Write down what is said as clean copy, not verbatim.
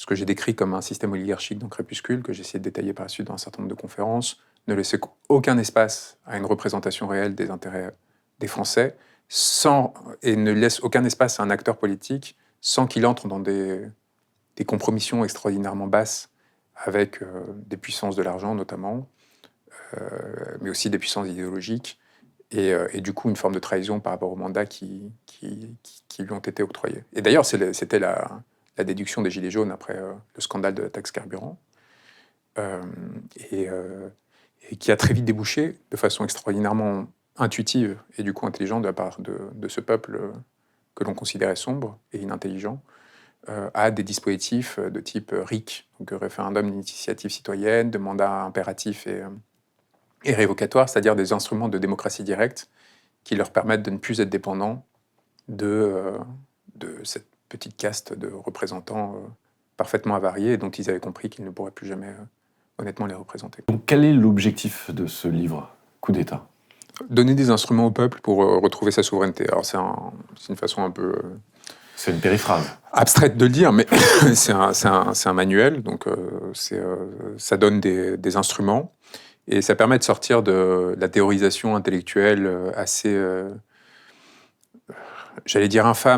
ce que j'ai décrit comme un système oligarchique dans Crépuscule, que j'ai essayé de détailler par la suite dans un certain nombre de conférences, ne laissait aucun espace à une représentation réelle des intérêts des Français, et ne laisse aucun espace à un acteur politique sans qu'il entre dans des compromissions extraordinairement basses avec des puissances de l'argent notamment, mais aussi des puissances idéologiques, et du coup une forme de trahison par rapport aux mandats qui lui ont été octroyés. Et d'ailleurs, c'était la déduction des Gilets jaunes après le scandale de la taxe carburant, et qui a très vite débouché de façon extraordinairement intuitive et du coup intelligente de la part de ce peuple que l'on considérait sombre et inintelligent, à des dispositifs de type RIC, donc référendum d'initiative citoyenne, de mandat impératif et révocatoire, c'est-à-dire des instruments de démocratie directe qui leur permettent de ne plus être dépendants de cette petite caste de représentants parfaitement avariés et dont ils avaient compris qu'ils ne pourraient plus jamais honnêtement les représenter. Donc quel est l'objectif de ce livre, Coup d'État ? Donner des instruments au peuple pour retrouver sa souveraineté. Alors c'est une façon un peu... c'est une périphrase. Abstraite de le dire, mais c'est un manuel, donc ça donne des instruments, et ça permet de sortir de la théorisation intellectuelle assez, j'allais dire infâme,